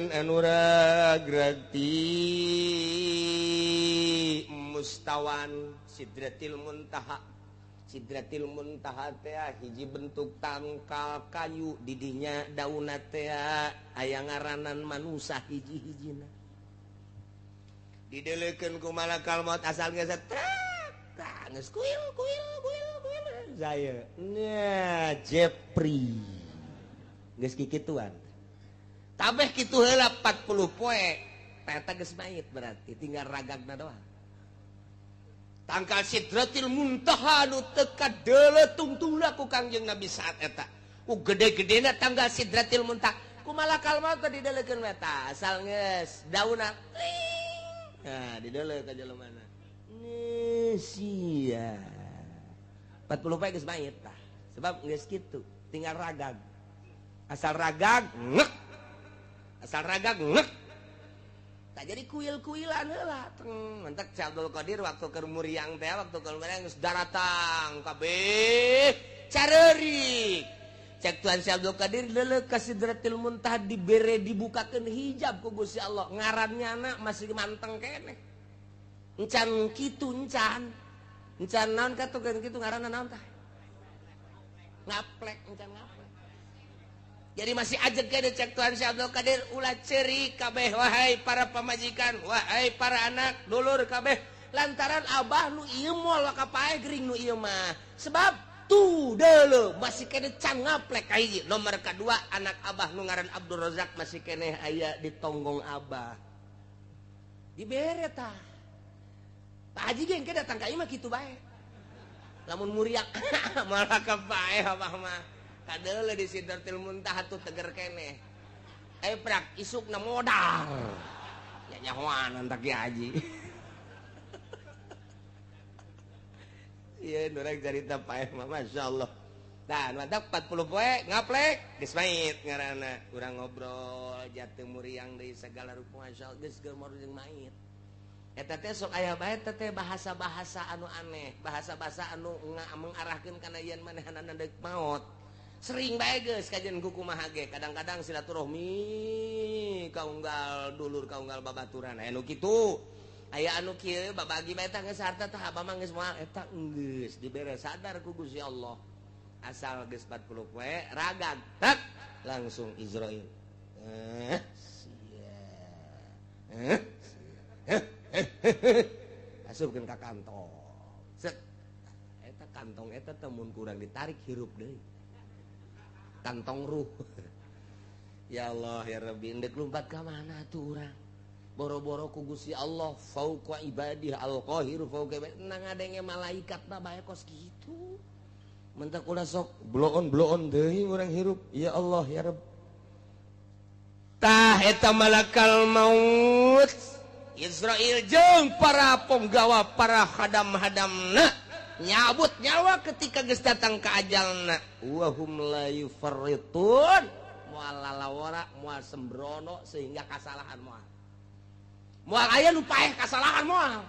anu ragragti mustawan sidratil muntaha. Sidratil muntaha teh hiji bentuk tangkal kayu di dinya daunna teh aya ngaranan manusa hiji-hijina. Dideleukeun ku malakal maut asal geus geus kuil saya nya Jepri geus kikituan. Tabeh kitu heula 40 poe eta geus mayit berarti tinggal ragagna doang. Tangkal sidratil muntaha nu teu kadeuleutungtungna ku Kangjeng Nabi saat eta. Ku gede-gedena tanggal sidratil muntaha ku malakal maut teh dideleukeun eta asal geus daunna nah dideleuh ka jelemana sia 40 poe geus mayit tah sebab geus kitu tinggal ragag. Asal ragag ngek tak jadi kuil-kuilan heula mentek Abdul Qadir waktu keur muriang teh waktu keur muriang geus daratang kabeh careurik cek Tuhan Si Abdul Qadir leuleuh ka Sidratil Muntaha dibere dibukakeun hijab ku Gusti Allah ngarannyana masih manteng keneh encan kitu encan naon katukeun kitu ngaranna naon tah ngaplek encan ngaplek. Jadi masih ajeg kene cek Tuhan Si Abdul Qadir ulah ceurik kabeh wahai para pamajikan, wahai para anak dulur kabeh lantaran abah nu ieu moal kapae gering nu ieu mah. Sebab tu deuleuh masih kene can ngaplek ka hiji. Nomor kadua anak abah nu ngaran Abdul Razak masih kene aya di tonggong abah. Dibere tah. Pak Haji ge engke datang ka ieu mah kitu bae. Lamun muriak malah kapae abah mah. Kadeule di Sidratil Muntaha tuh teger keneh. Prak isukna modal. Ya nyahoan antak Ki Haji. iya nurang cerita paeh mah masyaallah. Nah, mantap 40 poe ngaplek geus mait ngaranna. Urang ngobrol jateu muriang deui segala rupa masyaallah geus geumur jeung mait. Eta teh sok aya bae teh bahasa-bahasa anu aneh, bahasa-bahasa anu mengarahkeun kana yen manehanana deuk maot. Sering bae geus kajian kumaha ge, kadang-kadang silaturahmi kaunggal dulur kaunggal babaturan anu kitu. Aya anu kieu babagi bae tah geus harta tah abah mah geus moal eta geus dibere sadar ku Gusti Allah. Asal geus 40 poe ragag tak langsung Israil. Asupkeun ka kantong. Set. Eta kantong eta teh mun kurang ditarik hirup deui. Kantong ruh. Ya Allah ya Rabbi, endek lumpat ka mana tuh urang? Boro-boro ku Gusti Allah fauqa ibadih al-qahir fauqa nang ngadenge malaikat mah bae kos kitu. Mentak ulah sok bloon deui urang hirup. Ya Allah ya Rabb. Tah eta malakal maut Israel jeung para penggawa para hadam-hadamna nyabut nyawa ketika geus datang ka ajalna. Wa hum la yufarritun moal lalawara moal sembrono sehingga kasalahan moal. Moal aya nu paeh kasalahan moal.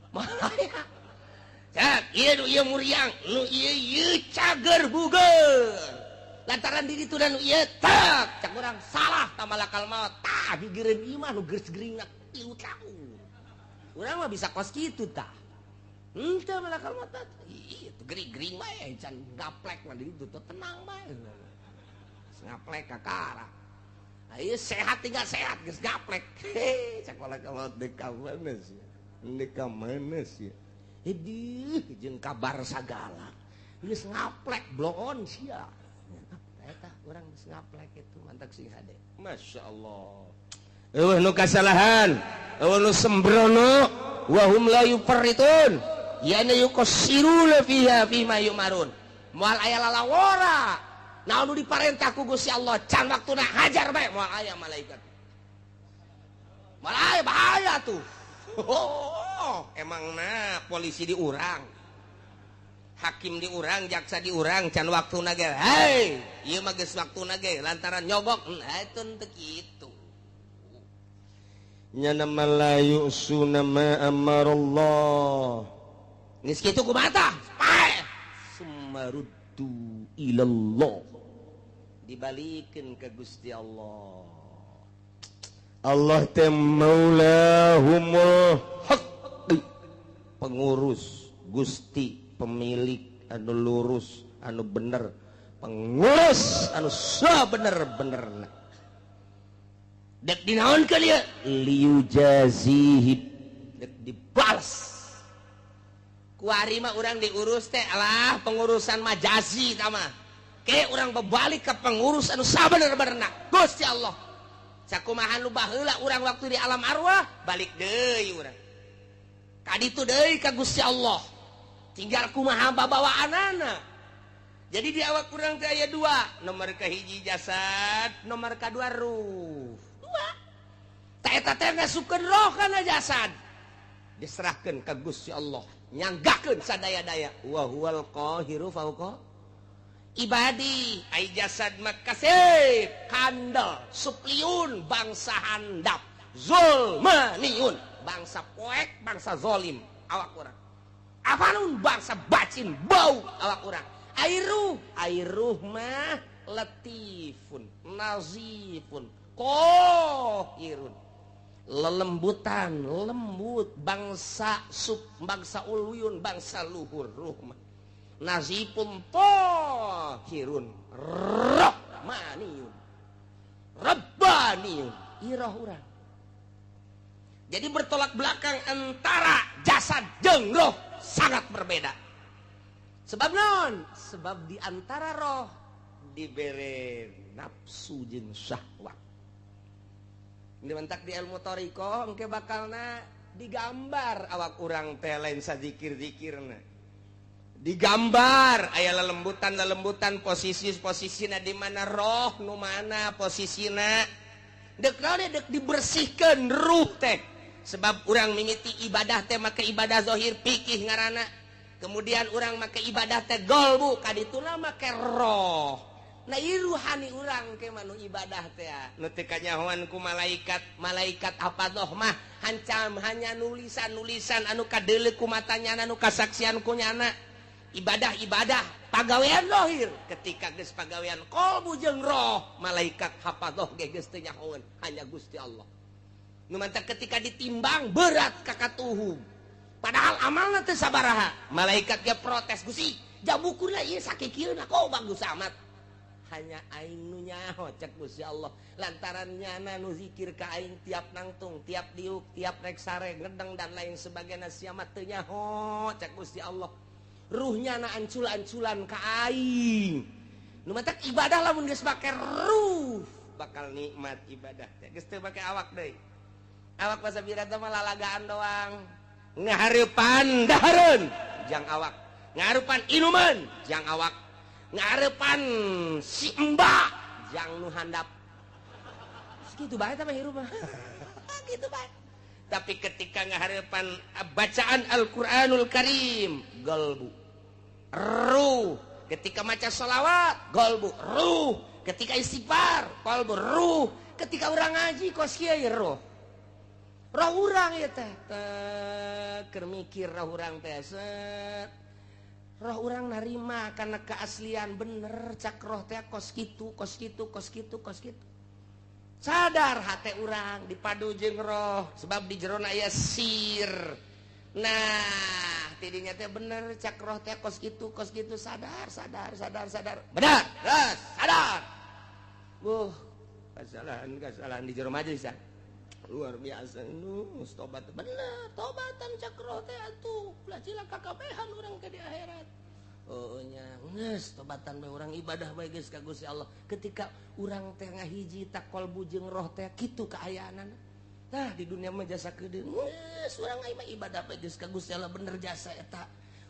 Moal aya cak, ieu ieu muriang, nu ieu cager bugeun. Lantaran diri tu dan ieu tak, cak urang salah ta malakal maut. Tah gigireun ieu mah nu geus geringat 3 tahun. Urang mah bisa kos kitu tah. Henteu malakal maut tah. Ieu teh gering-gering bae can gaplek mah di ditu tenang bae. Ngaplek kakara. Ieu sehat tinggal sehat geus gaplek. Cak malakal maut deuk ka mana sih? Deuk ka mana sih? Hidih jeung kabar sagala geus ngaplek bloon sia eta urang geus ngaplek itu mantak sing hade masyaallah eueuh nu kasalahan eueuh nu sembrono wa hum la yufarritun yana yuqassiruna fiha fima yumarun moal aya lalawora naon nu diparentah ku Gusti Allah can waktuna hajar bae moal aya malaikat moal aya bahaya tuh. Oh, emangna polisi diurang, hakim diurang, jaksa diurang, can waktuna ge. Hei, ieu mah geus waktuna ge lantaran nyogok. Eta teu kitu. Nya nama la yusuna ma amarallah. Geus kitu kumaha tah? Pae. Sumaruddu ilallah. Dibalikeun ka Gusti Allah. Allah teh maulahumul haqq pengurus Gusti pemilik anu lurus anu bener pengurus anu sabener-benerna dek dinaon ka lieu liujazihib dek dibalas ku ari mah urang diurus teh alah pengurusan majazi tah mah ke urang bebalik ka pengurus anu sabener-benerna Gusti Allah. Sakumaha nu baheula urang waktu di alam arwah balik deui urang ka ditu deui ka Gusti Allah tinggal kumaha babawaanana. Jadi di awak urang teh aya 2 nomor kahiji jasad nomor kadua ruh 2 ta eta teh ngasupkeun roh kana jasad diserahkeun ka Gusti Allah nyanggakeun sadaya-daya wa huwal qahiru fauqa ibadi ai jasad makasih kandel supliun bangsa handap zulmaniun bangsa poek bangsa zolim awak urang afanun bangsa bacin bau awak urang airuh mah latifun nazifun kohirun lelembutan lembut bangsa bangsa ulwiyun bangsa luhur ruh mah nazipun tohirun rahmaniyun rabbaniyun irah urang. Jadi bertolak belakang antara jasad jeung roh sangat berbeda. Sebab non sebab di antara roh dibere nafsu jeung syahwat. Dimentak di ilmu thariqah engke bakalna digambar awak urang teh lain sadzikir-zikirna. Digambar aya lelembutan posisi-posisina di mana roh nu mana posisina dek dibersihkeun ruh teh sebab urang mimiti ibadah teh make ibadah zahir fikih ngaranna kemudian orang make ibadah teh golbu kadituna make roh. Nah ruhani urang ke manu ibadah teh nu teu kanyahoan ku malaikat hafadoh mah hancam hanya nulisan anu kadeuleu ku matanya anu kasaksian ku nyana ibadah pagawean lohir ketika geus pagawean qalbu jeung roh malaikat hafadoh ge geus teu nyahoan hanya Gusti Allah nu mantap ketika ditimbang berat kakatuhum padahal amalna teu sabaraha malaikat ge protes Gusti jamukuna ieu sakikieuna kok bagus amat hanya aing nu nyaho cek Gusti Allah lantaran nyana nu zikir ka aing tiap nangtung tiap diuk tiap rek sare ngedeng dan lain sebagainya sia mah teu nyaho cek Gusti Allah ruhnya na ancul-anculan ka aing nu mah ibadah lamun geus make ruh bakal nikmat ibadah teh geus teu make awak deui awak pasabira teh mah lalagaan doang ngahareupan dahareun jang awak ngahareupan inuman jang awak ngarepan si mbak jang nu handap segitu bae tah hirup mah gitu bae tapi ketika ngaharepan bacaan Al-Qur'anul Karim golbu ruh ketika maca sholawat golbu ruh ketika istighfar golbu ruh ketika urang ngaji kos kieu ruh urang ieu teh keur mikir roh urang teh set roh orang narima karena keaslian bener cak roh teh kos kitu sadar hati orang dipadu jeung roh sebab di jerona aya sir nah tidinya teh bener cak roh teh kos kitu sadar benar terus sadar kesalahan di jero majelis luar biasa tobat bener tobatan cak roh teh atuh ulah cilaka kabehan urang ke di akhirat oh nya geus tobatan bae urang ibadah bae geus ka Gusti Allah ketika urang teh ngahiji tak qalbu jeung roh teh kitu kaayaanana nah di dunia mah jasa kedeung geus urang mah ibadah bae geus ka Gusti Allah bener jasa eta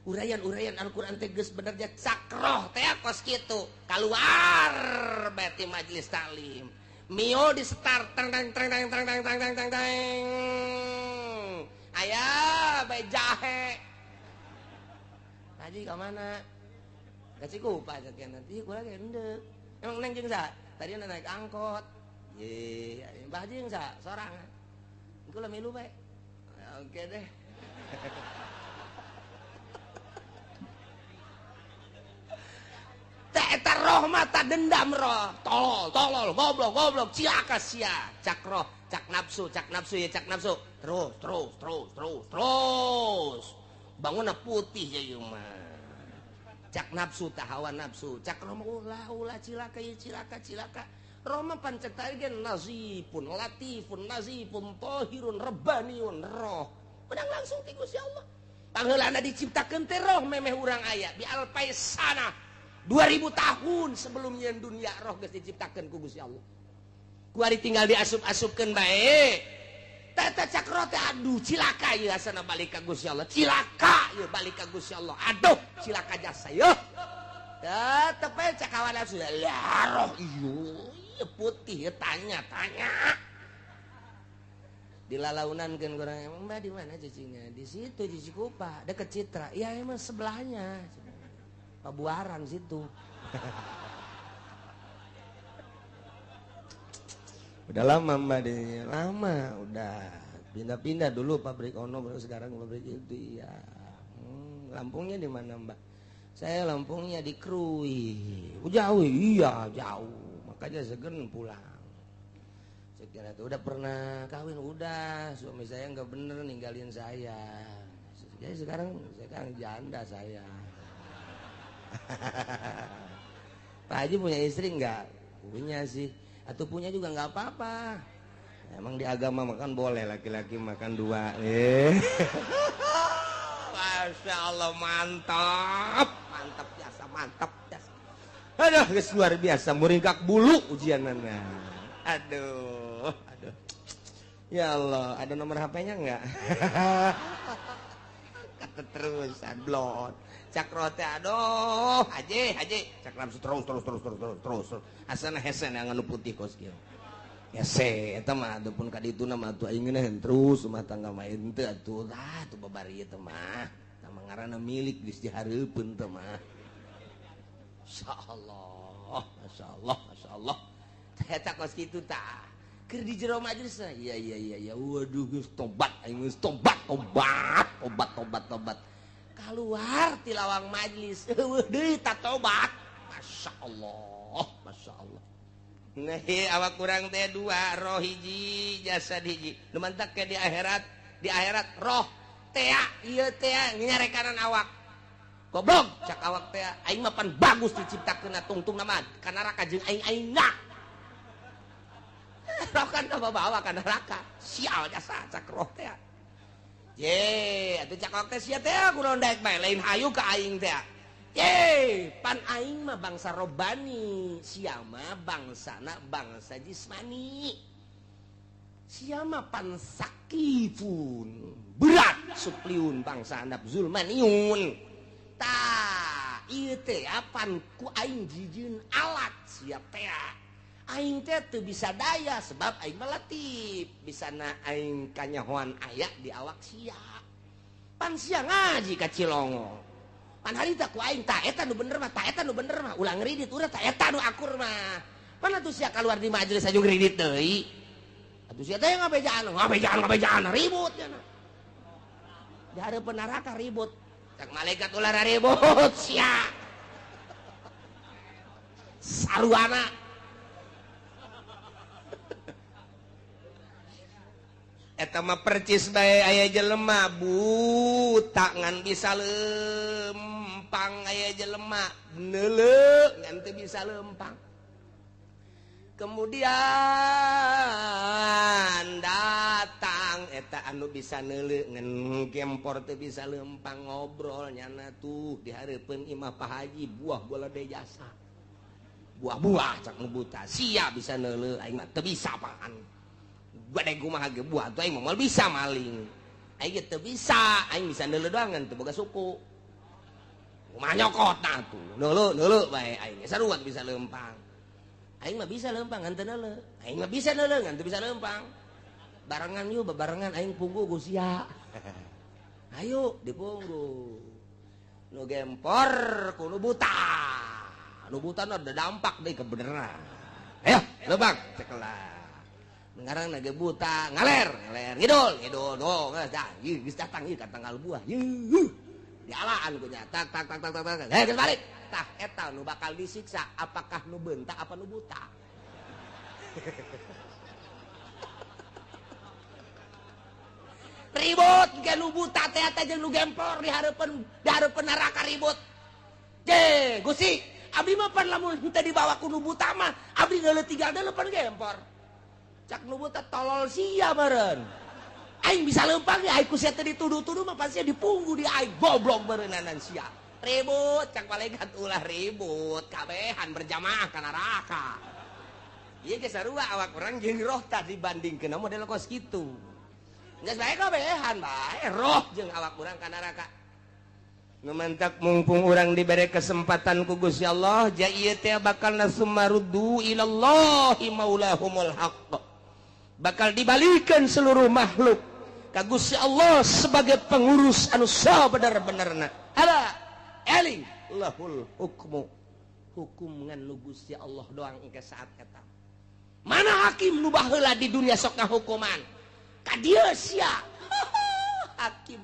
urayan Al-Qur'an teh geus bener jasa cak roh teh kos kitu kaluar bae ti majelis taklim mio di start tang ayah bayi jahe haji ke mana kasih kupa sekian nanti gue lagi endek emang neng jeung sa tadi naik angkot ye mbah haji jeung sa sorang gue lah milu bae oke deh eta roh mata dendam roh tolol goblok cilaka sia cak roh cak nafsu ya cak nafsu terus bangunna putih ya ieu mah cak nafsu tah hawa nafsu cak roh ulah cilaka ieu cilaka roh mah pancet gen nazifun latifun nazifun tahirun rabbaniun roh pedang langsung ti Gusti Allah pangheulana diciptakeun teh roh memeh urang aya di alpaisana 2000 tahun sebelumnya dunia roh geus diciptakeun ku Gusti Allah. Ku ari tinggal diasup-asupkeun bae. Tata cakro teh aduh cilaka ieu asana balik ka Gusti Allah. Cilaka ieu balik ka Gusti Allah. Aduh cilaka jasa yeuh. Tetep we cakawan sudah lah roh ieu putih tanya. Dilalaunan-keun urang emang Mbak di mana cicinya? Di situ di Cikupa, dekat Citra. Iya emang sebelahnya. Pabuaran situ. Udah lama Mbak di lama udah pindah-pindah dulu pabrik ono baru sekarang pabrik itu ya. Lampungnya di mana Mbak? Saya Lampungnya di Krui. Jauh iya jauh makanya segen pulang. Sekira itu udah pernah kawin udah suami saya nggak bener ninggalin saya. Jadi sekarang janda saya. Pak Haji punya istri enggak? Punya sih. Atau punya juga enggak apa-apa. Emang di agama makan boleh laki-laki makan 2. Masya Allah mantap. Mantap jasa. Aduh guys luar biasa. Muringkak bulu ujianana. Aduh. Ya Allah. Ada nomor HP-nya enggak? Kata terus adlon. Cakro teh aduh haji cak nafsu terus asana hesen yang anu putih kos kieu hese eta mah adapun ka dituna mah atuh aing terus rumah tangga mah henteu atuh tah tuh babari eta mah ngaranna milik geus dihareupeun teh mah. Masyaallah, masyaallah, masyaallah. Eta kos kitu tah. Keur di jero majelis iya. Waduh geus tobat aing geus tobat. Keluar ti lawang majelis. Eueuh deui tak tobat. Masyaallah, masyaallah. Nah, awak kurang teh dua, roh hiji, jasad hiji. Nu mantak ke di akhirat roh teh ieu teh nyarekanan awak. Goblok cak awak teh aing mah pan bagus diciptakeun tungtung nama ka neraka jeung aing-aingna. Roh kan bawa ka neraka. Sial jasa cak roh teh. Ye, atuh cak awak teh sia teh kunaon daek bae lain hayu ka aing teh. Ye, pan aing mah bangsa robani, sia mah bangsana bangsa jismani. Sia mah pan sakifun, berat supliun bangsa andap zulmaniun. Tah, ieu teh apan ku aing jijieun alat sia teh. Aing teh teu bisa daya sebab aing mah latif, bisana aing kanyahoan aya di awak sia. Pan sia ngaji ka Cilongo. Pan harita ku aing tah eta nu bener mah, ulang ngridit urang tah eta nu akur mah. Pan atuh sia kaluar di majelis aju ngridit deui. Atuh sia teh ngabejaan ribut cenah. Di hareupeun neraka ribut. Cak malaikat ulah ribut sia. Saruana. Eta mah percis bae aya jelema buta ngan bisa lempang aya jelema neuleuh ngan teu bisa lempang. Kemudian datang eta anu bisa neuleuh ngan gempor teu bisa lempang ngobrol nyana tuh di hareupeun imah Pak Haji buah bola de jasa. Buah-buah cak nu buta sia bisa neuleuh aing mah teu bisa apaan. Gua kumaha ge buah tuh aing mah bisa maling. Aing teu bisa, aing bisa neuleuh doang ngan teu boga suku. Kumaha nyokotna tuh. Neuleuh bae aing saruat bisa lempang. Aing mah bisa lempang ngan teu neuleuh. Aing mah bisa neuleuh ngan teu bisa lempang. Barengan yuk bebarengan aing punggu ku sia. Ayo dipunggu. Nu gempor ku nu buta. Nu buta na ada dampak deui kebeneran. Ayo lempang cekelah. Ngarang lagi buta ngaler ngidul oh dah geus datang ieu ka tanggal buah dialaan ku nya tak geus balik tah eta nu bakal disiksa apakah nu beuntak apa nu buta. Ribut ke nu buta teh eta jeung nu gempor di hareupeun neraka ribut. Je Gusti abdi mah pan lamun teu dibawa ku nu buta mah abdi deuleuh tinggal deuleuh pan gempor. Cak nu buta tolol sia meureun. Aing bisa lempang ya aing ku sia teh dituduh-tuduh mah pasti dipunggu di aing goblok beureunanan sia. Ribut cak malaikat ulah ribut kabehan berjamaah ka neraka. Ieu ge sarua awak urang jeung roh tah dibandingkeun model kos kitu. Geus bae kabehan bae roh jeung awak urang ka neraka. Nu mantak mumpung urang dibere kesempatan ku Gusti Allah ja ieu teh bakal nasumaruddu ilallahi maulahumul haqq. Bakal dibalikan seluruh makhluk ka Gusti Allah sebagai pengurus anu sabener-benerna. Ala eling lahul hukmu. Hukum ngan nu Gusti Allah doang engke saat eta. Mana hakim nu baheula di dunia sok ngahukuman? Ka dieu sia. Hakim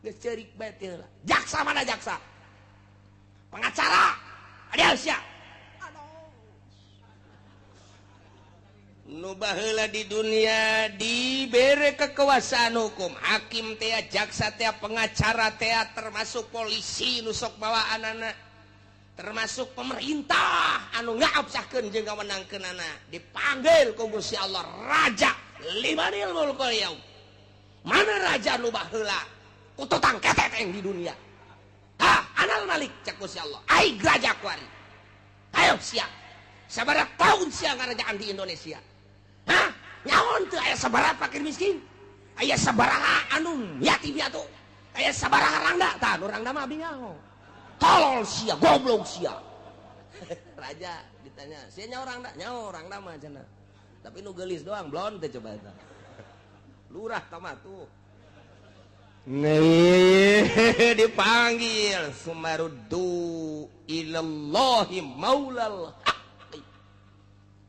geus ceurik bae teh heula. Jaksa mana jaksa? Pengacara. Adieu sia. Nu baheula di dunia dibere kekuasaan hukum hakim teh jaksa teh pengacara teh termasuk polisi nu sok bawaanana termasuk pemerintah anu ngabsahkeun jeung ngawenangkeunana dipanggil ku Gusti Allah raja limanil mulkul yaum. Mana raja nu baheula ku tutang keteteng di dunia? Anal Malik cak Gusti Allah ai raja kuari. Ayo sia sabaraha tahun sia ngarajaan di Indonesia. Nyaon teu aya sabaraha fakir miskin, aya sabaraha anu yatim piatu, aya sabaraha rangda, tah nu rangda mah abdi nyaho. Tolol sia, goblok sia. Raja ditanya, "Sia nyaho rangda?" "Nyaho rangda mah cenah." Tapi nu geulis doang blon teh coba eta. Lurah tah mah tuh. dipanggil sumaruddu ilallahi maulal haqqi.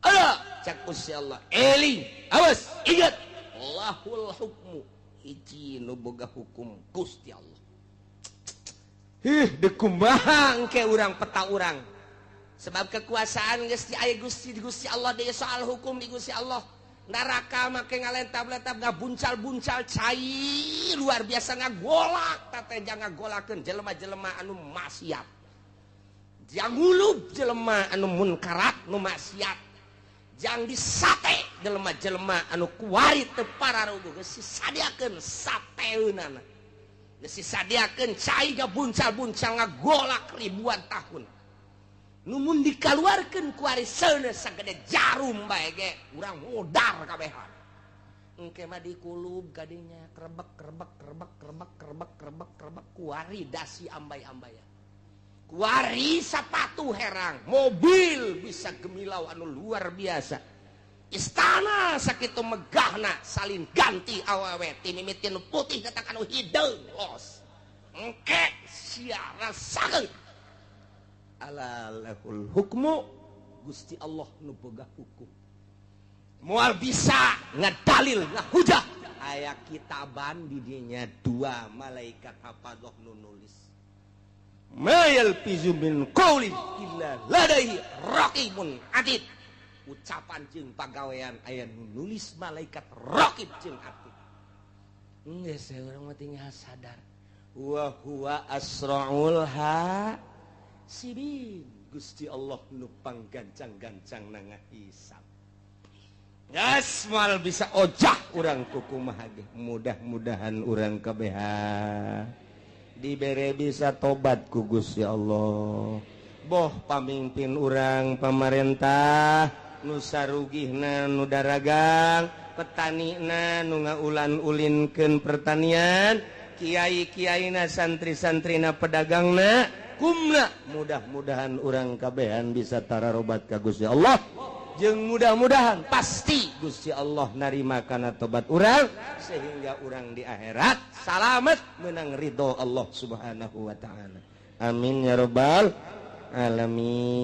Ada cak Gusti Allah eling awas ingat lahul hukmu hiji nu boga hukum Gusti Allah. Dekumbah engke urang peta urang sebab kekuasaan geus di aya Gusti Allah deui soal hukum di Gusti Allah. Neraka make ngalentab-lentab ngabuncal-buncal cai luar biasa ngagolak teh jangan ngagolakeun jelema-jelema anu maksiat. Jang ngulub jelema anu munkarat nu maksiat. Jang disate jelema-jelema anu kuari teu pararugu geus disadiakeun sateunana. Geus disadiakeun cai ngabuncal-buncal ngagolak ribuan tahun. Numun dikaluarkeun ku ari seuneu sagede jarum bae ge urang modar kabehan. Engke mah dikulub gadinya krebek kuari dasi ambai-ambaya. Kuari sapatu herang, mobil bisa gemilau anu luar biasa. Istana sakitu megahna salin ganti awewe ti mimiti nu putih datang anu hideung los. Engke sia rasakeun alalahul hukmu Gusti Allah nu boga hukum moal bisa ngadalil ngahujah aya kitaban di dinya dua malaikat hafadzah nu nulis mayal pizu min qauli illa ladaihi raqibun atid ucapan jeung pagawean aya nu nulis malaikat raqib jeung atid geus urang mah tinggal sadar wa huwa asraul Sibin Gusti Allah nu panggancang-gancang na ngahisab. Gas moal bisa ojah urang kukumaha ge. Mudah-mudahan urang kabeha dibere bisa tobat ku Gusti Allah. Boh pamimpin urang pamarentah nu sarugihna nu daragang, petanina nu ngaulan-ulinkeun pertanian, kiai-kiaina santri-santrina pedagangna kumna mudah-mudahan urang kabehan bisa tararobat ka Gusti Allah jeung mudah-mudahan pasti Gusti Allah narima kana tobat urang sehingga urang di akhirat salamet menang ridho Allah Subhanahu wa taala. Amin ya rabbal alamin.